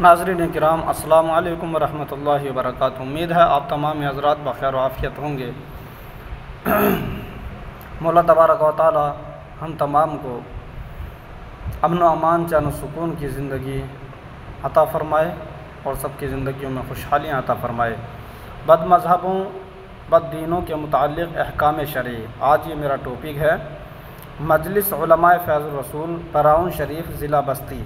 ناظرین کرام، السلام علیکم ورحمۃ اللہ وبرکاتہ۔ امید ہے آپ تمام حضرات بخیر و عافیت ہوں گے۔ مولا تبارک و تعالی ہم تمام کو امن و امان، چین و سکون کی زندگی عطا فرمائے اور سب کی زندگیوں میں خوشحالیاں عطا فرمائے۔ بد مذہبوں، بد دینوں کے متعلق احکام شرعی، آج یہ میرا ٹاپک ہے۔ مجلس علماء فیض الرسول، براؤن شریف، ضلع بستی۔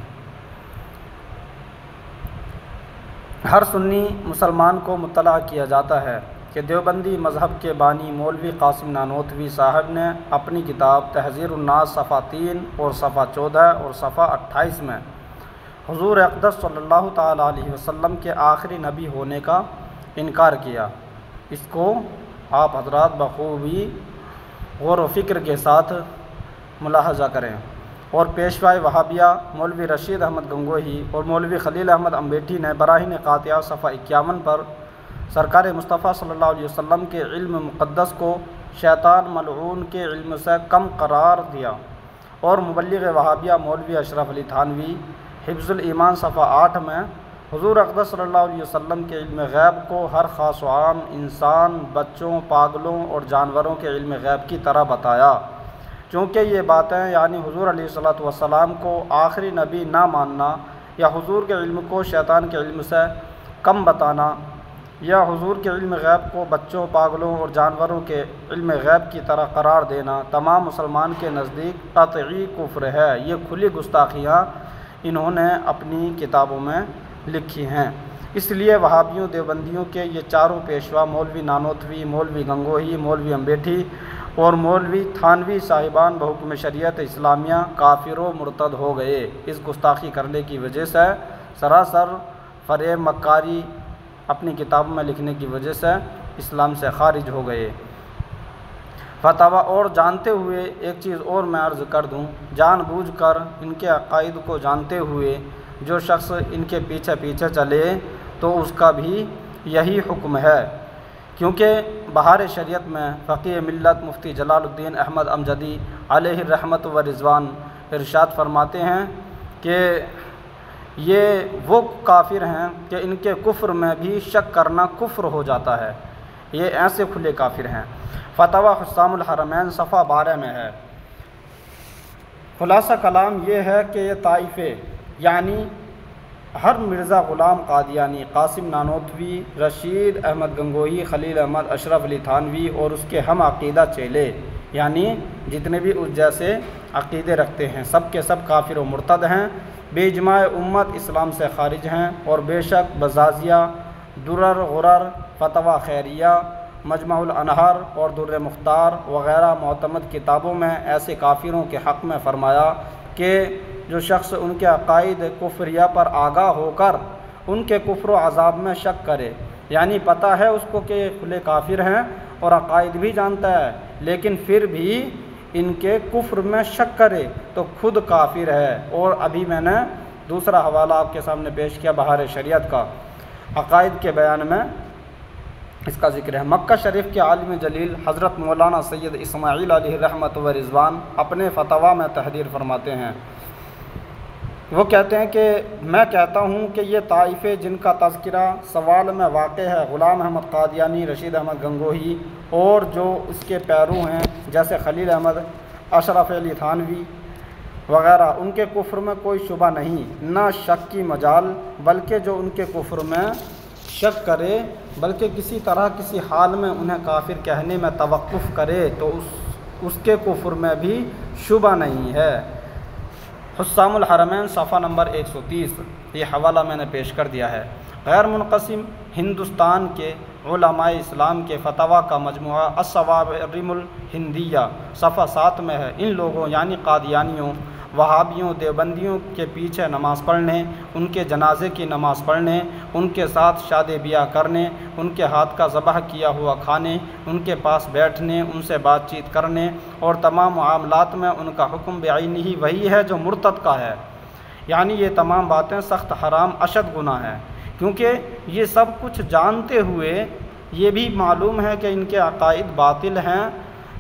ہر سنی مسلمان کو مطلع کیا جاتا ہے کہ دیوبندی مذہب کے بانی مولوی قاسم نانوتوی صاحب نے اپنی کتاب تحذیر الناس صفحہ 3 اور صفحہ 14 اور صفحہ 28 میں حضور اقدس صلی اللہ تعالیٰ علیہ وسلم کے آخری نبی ہونے کا انکار کیا۔ اس کو آپ حضرات بخوبی غور و فکر کے ساتھ ملاحظہ کریں۔ اور پیشوائے وہابیہ مولوی رشید احمد گنگوہی اور مولوی خلیل احمد امبیٹھی نے براہین قاطعہ صفحہ 51 پر سرکار مصطفیٰ صلی اللہ علیہ وسلم کے علم مقدس کو شیطان ملعون کے علم سے کم قرار دیا۔ اور مبلغ وہابیہ مولوی اشرف علی تھانوی حفظ الایمان صفحہ 8 میں حضور اقدس صلی اللہ علیہ وسلم کے علم غیب کو ہر خاص و عام انسان، بچوں، پاگلوں اور جانوروں کے علم غیب کی طرح بتایا۔ چونکہ یہ باتیں یعنی حضور علیہ الصلوۃ والسلام کو آخری نبی نہ ماننا، یا حضور کے علم کو شیطان کے علم سے کم بتانا، یا حضور کے علم غیب کو بچوں، پاگلوں اور جانوروں کے علم غیب کی طرح قرار دینا تمام مسلمان کے نزدیک قطعی کفر ہے۔ یہ کھلی گستاخیاں انہوں نے اپنی کتابوں میں لکھی ہیں۔ اس لیے وہابیوں دیوبندیوں کے یہ چاروں پیشوا مولوی نانوتوی، مولوی گنگوہی، مولوی امبیٹھی اور مولوی تھانوی صاحبان بحکم شریعت اسلامیہ کافر و مرتد ہو گئے۔ اس گستاخی کرنے کی وجہ سے، سراسر فریب مکاری اپنی کتابوں میں لکھنے کی وجہ سے اسلام سے خارج ہو گئے۔ فتویٰ اور جانتے ہوئے ایک چیز اور میں عرض کر دوں، جان بوجھ کر ان کے عقائد کو جانتے ہوئے جو شخص ان کے پیچھے پیچھے چلے تو اس کا بھی یہی حکم ہے، کیونکہ بہار شریعت میں فقیہ ملت مفتی جلال الدین احمد امجدی علیہ الرحمت و رضوان ارشاد فرماتے ہیں کہ یہ وہ کافر ہیں کہ ان کے کفر میں بھی شک کرنا کفر ہو جاتا ہے۔ یہ ایسے کھلے کافر ہیں۔ فتویٰ حسام الحرمین صفحہ 12 میں ہے۔ خلاصہ کلام یہ ہے کہ یہ طائفے یعنی ہر مرزا غلام قادیانی، قاسم نانوتوی، رشید احمد گنگوہی، خلیل احمد، اشرف علی تھانوی اور اس کے ہم عقیدہ چیلے، یعنی جتنے بھی اس جیسے عقیدے رکھتے ہیں، سب کے سب کافر و مرتد ہیں، بے اجماع امت اسلام سے خارج ہیں۔ اور بے شک بزازیہ، درر غرر، فتویٰ خیریہ، مجمع الانہار اور در مختار وغیرہ معتمد کتابوں میں ایسے کافروں کے حق میں فرمایا کہ جو شخص ان کے عقائد کفریہ پر آگاہ ہو کر ان کے کفر و عذاب میں شک کرے، یعنی پتہ ہے اس کو کہ یہ کھلے کافر ہیں اور عقائد بھی جانتا ہے، لیکن پھر بھی ان کے کفر میں شک کرے تو خود کافر ہے۔ اور ابھی میں نے دوسرا حوالہ آپ کے سامنے پیش کیا بہار شریعت کا، عقائد کے بیان میں اس کا ذکر ہے۔ مکہ شریف کے عالم جلیل حضرت مولانا سید اسماعیل علیہ الرحمت و رضوان اپنے فتویٰ میں تحریر فرماتے ہیں۔ وہ کہتے ہیں کہ میں کہتا ہوں کہ یہ طائفے جن کا تذکرہ سوال میں واقع ہے، غلام احمد قادیانی، رشید احمد گنگوہی اور جو اس کے پیرو ہیں جیسے خلیل احمد، اشرف علی تھانوی وغیرہ، ان کے کفر میں کوئی شبہ نہیں، نہ شک کی مجال، بلکہ جو ان کے کفر میں شک کرے بلکہ کسی طرح کسی حال میں انہیں کافر کہنے میں توقف کرے تو اس کے کفر میں بھی شبہ نہیں ہے۔ حسام الحرمین صفحہ نمبر 130، یہ حوالہ میں نے پیش کر دیا ہے۔ غیر منقسم ہندوستان کے علماء اسلام کے فتویٰ کا مجموعہ الصوارم الہندیہ صفحہ 7 میں ہے۔ ان لوگوں یعنی قادیانیوں، وہابیوں، دیوبندیوں کے پیچھے نماز پڑھنے، ان کے جنازے کی نماز پڑھنے، ان کے ساتھ شادی بیاہ کرنے، ان کے ہاتھ کا ذبح کیا ہوا کھانے، ان کے پاس بیٹھنے، ان سے بات چیت کرنے اور تمام معاملات میں ان کا حکم بعینہ وہی ہے جو مرتد کا ہے، یعنی یہ تمام باتیں سخت حرام اشد گناہ ہیں، کیونکہ یہ سب کچھ جانتے ہوئے یہ بھی معلوم ہے کہ ان کے عقائد باطل ہیں،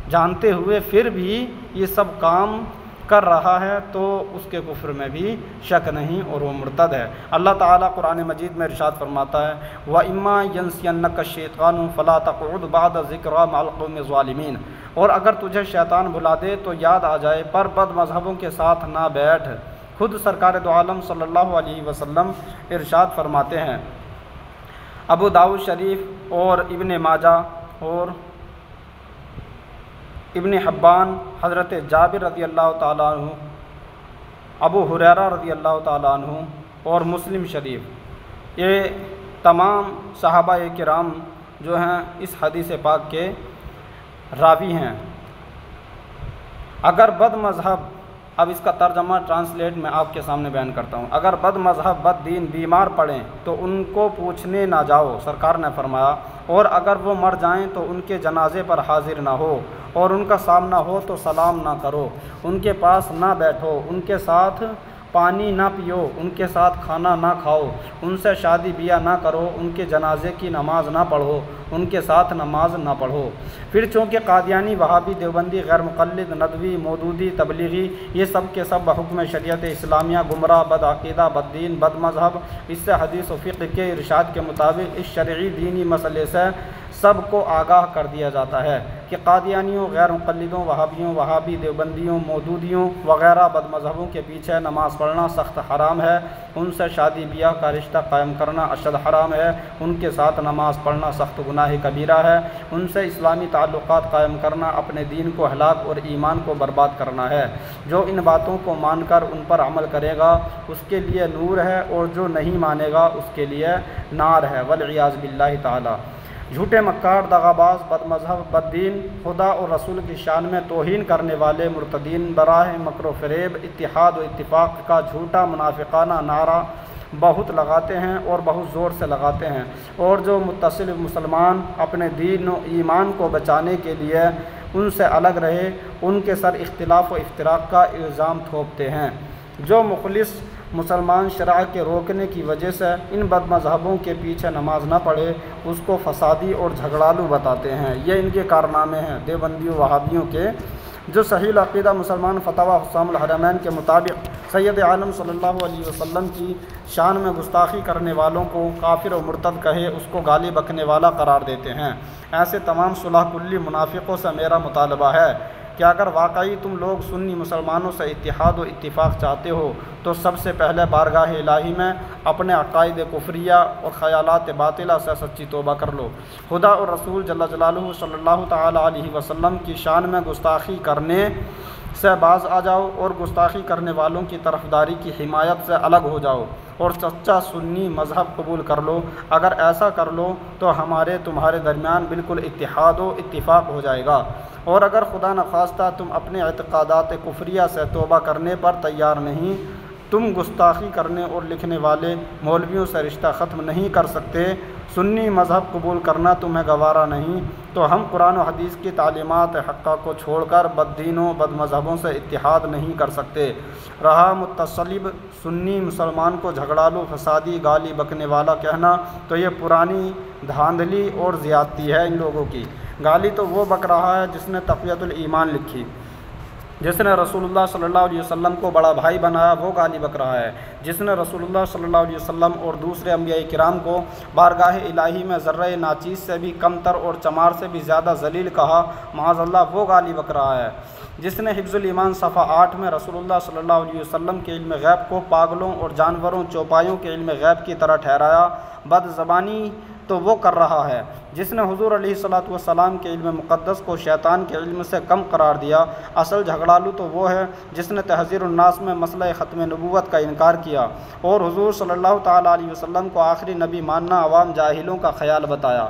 جانتے ہوئے پھر بھی یہ سب کام کر رہا ہے تو اس کے کفر میں بھی شک نہیں اور وہ مرتد ہے۔ اللہ تعالیٰ قرآن مجید میں ارشاد فرماتا ہے وَإِمَّا يَنْسِيَنَّكَ الشَّيْطَانُ فَلَا تَقْعُدْ بَعْدَ ذِكْرَىٰ مَعَ الْقَوْمِ الظَّالِمِينَ، اور اگر تجھے شیطان بھلا دے تو یاد آ جائے پر بد مذہبوں کے ساتھ نہ بیٹھ۔ خود سرکار دو عالم صلی اللہ علیہ وسلم ارشاد فرماتے ہیں، ابو داؤد شریف اور ابن ماجہ اور ابن حبان، حضرت جابر رضی اللہ تعالیٰ عنہ، ابو ہریرہ رضی اللہ تعالیٰ عنہ اور مسلم شریف، یہ تمام صحابہ کرام جو ہیں اس حدیث پاک کے راوی ہیں۔ اگر بد مذہب، اب اس کا ترجمہ ٹرانسلیٹ میں آپ کے سامنے بیان کرتا ہوں، اگر بد مذہب بد دین بیمار پڑیں تو ان کو پوچھنے نہ جاؤ، سرکار نے فرمایا، اور اگر وہ مر جائیں تو ان کے جنازے پر حاضر نہ ہو، اور ان کا سامنا ہو تو سلام نہ کرو، ان کے پاس نہ بیٹھو، ان کے ساتھ پانی نہ پیو، ان کے ساتھ کھانا نہ کھاؤ، ان سے شادی بیاہ نہ کرو، ان کے جنازے کی نماز نہ پڑھو، ان کے ساتھ نماز نہ پڑھو۔ پھر چونکہ قادیانی، وہابی، دیوبندی، غیر مقلد، ندوی، مودودی، تبلیغی، یہ سب کے سب بحکم شریعت اسلامیہ گمراہ، بد عقیدہ، بد دین، بد مذہب، اس سے حدیث و فقہ کے ارشاد کے مطابق اس شرعی دینی مسئلے سے سب کو آگاہ کر دیا جاتا ہے کہ قادیانیوں، غیر مقلدوں، وہابیوں، وہابی، دیوبندیوں، مودودیوں وغیرہ بد مذہبوں کے پیچھے نماز پڑھنا سخت حرام ہے، ان سے شادی بیاہ کا رشتہ قائم کرنا اشد حرام ہے، ان کے ساتھ نماز پڑھنا سخت گناہ کبیرہ ہے، ان سے اسلامی تعلقات قائم کرنا اپنے دین کو ہلاک اور ایمان کو برباد کرنا ہے۔ جو ان باتوں کو مان کر ان پر عمل کرے گا اس کے لیے نور ہے، اور جو نہیں مانے گا اس کے لیے نار ہے، والعیاذ باللہ تعالی۔ جھوٹے مکار، دغاباز، بد مذہب، بد دین، خدا اور رسول کی شان میں توہین کرنے والے مرتدین براہ مکر و فریب اتحاد و اتفاق کا جھوٹا منافقانہ نعرہ بہت لگاتے ہیں اور بہت زور سے لگاتے ہیں، اور جو متصل مسلمان اپنے دین و ایمان کو بچانے کے لیے ان سے الگ رہے ان کے سر اختلاف و افتراق کا الزام تھوپتے ہیں۔ جو مخلص مسلمان شرع کے روکنے کی وجہ سے ان بد مذہبوں کے پیچھے نماز نہ پڑھے اس کو فسادی اور جھگڑالو بتاتے ہیں۔ یہ ان کے کارنامے ہیں دیوبندیوں، وہابیوں کے۔ جو صحیح العقیدہ مسلمان فتویٰ حسام الحرمین کے مطابق سید عالم صلی اللہ علیہ وسلم کی شان میں گستاخی کرنے والوں کو کافر و مرتد کہے اس کو گالی بکنے والا قرار دیتے ہیں۔ ایسے تمام صلح کلی منافقوں سے میرا مطالبہ ہے کہ اگر واقعی تم لوگ سنی مسلمانوں سے اتحاد و اتفاق چاہتے ہو تو سب سے پہلے بارگاہ الہی میں اپنے عقائد کفریہ اور خیالات باطلہ سے سچی توبہ کر لو، خدا اور رسول جل جلالہ صلی اللہ تعالیٰ علیہ وسلم کی شان میں گستاخی کرنے سے باز آ جاؤ، اور گستاخی کرنے والوں کی طرفداری کی حمایت سے الگ ہو جاؤ، اور سچا سنی مذہب قبول کر لو۔ اگر ایسا کر لو تو ہمارے تمہارے درمیان بالکل اتحاد و اتفاق ہو جائے گا، اور اگر خدا نخواستہ تم اپنے اعتقادات کفریہ سے توبہ کرنے پر تیار نہیں، تم گستاخی کرنے اور لکھنے والے مولویوں سے رشتہ ختم نہیں کر سکتے، سنی مذہب قبول کرنا تمہیں گوارا نہیں، تو ہم قرآن و حدیث کی تعلیمات حقہ کو چھوڑ کر بد دینوں، بد مذہبوں سے اتحاد نہیں کر سکتے۔ رہا متصلب سنی مسلمان کو جھگڑالو، فسادی، گالی بکنے والا کہنا، تو یہ پرانی دھاندلی اور زیادتی ہے ان لوگوں کی۔ گالی تو وہ بک رہا ہے جس نے تقویۃ الایمان لکھی، جس نے رسول اللہ صلی اللہ علیہ وسلم کو بڑا بھائی بنایا وہ گالی بک رہا ہے، جس نے رسول اللہ صلی اللہ علیہ وسلم اور دوسرے انبیاء کرام کو بارگاہ الہی میں ذرہ ناچیز سے بھی کمتر اور چمار سے بھی زیادہ ذلیل کہا، معاذ اللہ وہ گالی بک رہا ہے، جس نے حفظ الایمان صفحہ 8 میں رسول اللہ صلی اللہ علیہ وسلم کے علم غیب کو پاگلوں اور جانوروں چوپایوں کے علم غیب کی طرح ٹھہرایا، بد زبانی تو وہ کر رہا ہے جس نے حضور علیہ الصلوۃ والسلام کے علم مقدس کو شیطان کے علم سے کم قرار دیا، اصل جھگڑالو تو وہ ہے جس نے تحذیر الناس میں مسئلہ ختم نبوت کا انکار کیا اور حضور صلی اللہ تعالیٰ علیہ وسلم کو آخری نبی ماننا عوام جاہلوں کا خیال بتایا۔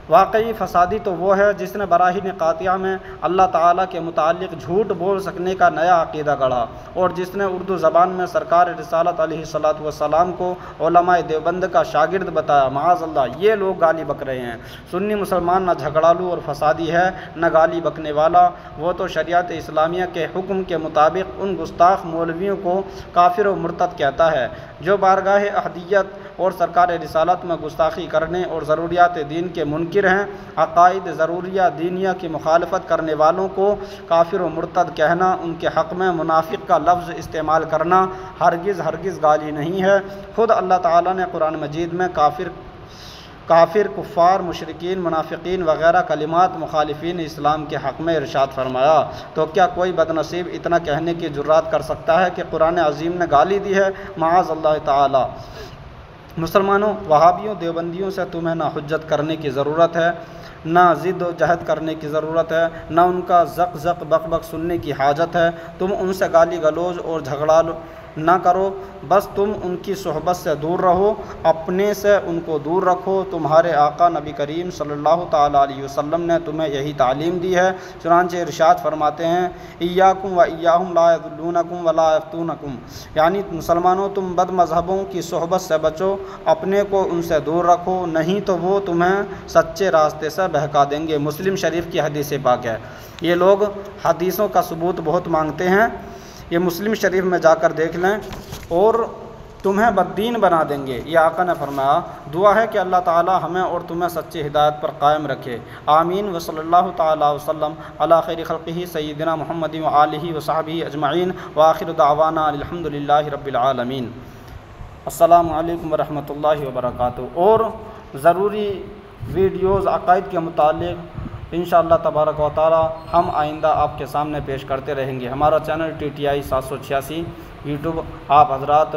واقعی فسادی تو وہ ہے جس نے براہین قاطعہ میں اللہ تعالیٰ کے متعلق جھوٹ بول سکنے کا نیا عقیدہ گڑھا، اور جس نے اردو زبان میں سرکار رسالت علیہ الصلوۃ والسلام کو علماء دیوبند کا شاگرد بتایا۔ معاذ اللہ یہ لوگ گالی بک رہے ہیں۔ سنی مسلمان نہ جھگڑالو اور فسادی ہے نہ گالی بکنے والا، وہ تو شریعت اسلامیہ کے حکم کے مطابق ان گستاخ مولویوں کو کافر و مرتد کہتا ہے جو بارگاہ احدیت اور سرکار رسالت میں گستاخی کرنے اور ضروریات دین کے منکر ہیں۔ عقائد ضروریہ دینیہ کی مخالفت کرنے والوں کو کافر و مرتد کہنا، ان کے حق میں منافق کا لفظ استعمال کرنا ہرگز گالی نہیں ہے۔ خود اللہ تعالیٰ نے قرآن مجید میں کافر، کفار، مشرکین، منافقین وغیرہ کلمات مخالفین اسلام کے حق میں ارشاد فرمایا، تو کیا کوئی بد نصیب اتنا کہنے کی جرات کر سکتا ہے کہ قرآن عظیم نے گالی دی ہے؟ معاذ اللہ تعالی۔ مسلمانوں، وہابیوں، دیوبندیوں سے تمہیں نہ حجت کرنے کی ضرورت ہے، نہ ضد و جہد کرنے کی ضرورت ہے، نہ ان کا زق زق بق بق سننے کی حاجت ہے۔ تم ان سے گالی گلوچ اور جھگڑا نہ کرو، بس تم ان کی صحبت سے دور رہو، اپنے سے ان کو دور رکھو۔ تمہارے آقا نبی کریم صلی اللہ تعالیٰ علیہ وسلم نے تمہیں یہی تعلیم دی ہے، چنانچہ ارشاد فرماتے ہیں ایاکم و ایاہم لا یضلونکم ولا یفتونکم، یعنی مسلمانوں تم بد مذہبوں کی صحبت سے بچو، اپنے کو ان سے دور رکھو، نہیں تو وہ تمہیں سچے راستے سے بہکا دیں گے۔ مسلم شریف کی حدیث پاک ہے۔ یہ لوگ حدیثوں کا ثبوت بہت مانگتے ہیں، یہ مسلم شریف میں جا کر دیکھ لیں، اور تمہیں بددین بنا دیں گے۔ یہ آقا نے فرمایا، دعا ہے کہ اللہ تعالی ہمیں اور تمہیں سچی ہدایت پر قائم رکھے، آمین۔ وصلی اللہ تعالی وسلم علی خیر خلقہ سیدنا محمد و آلہ و صحبہ اجمعین، وآخر دعوانا الحمد للہ رب العالمین۔ السلام علیکم ورحمۃ اللہ وبرکاتہ۔ اور ضروری ویڈیوز عقائد کے متعلق انشاءاللہ تبارک و تعالی ہم آئندہ آپ کے سامنے پیش کرتے رہیں گے۔ ہمارا چینل TTI 786 یوٹیوب، آپ حضرات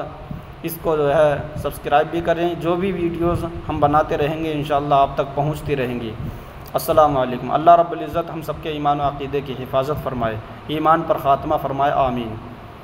اس کو جو ہے سبسکرائب بھی کریں، جو بھی ویڈیوز ہم بناتے رہیں گے انشاءاللہ آپ تک پہنچتی رہیں گی۔ السلام علیکم۔ اللہ رب العزت ہم سب کے ایمان و عقیدے کی حفاظت فرمائے، ایمان پر خاتمہ فرمائے، آمین۔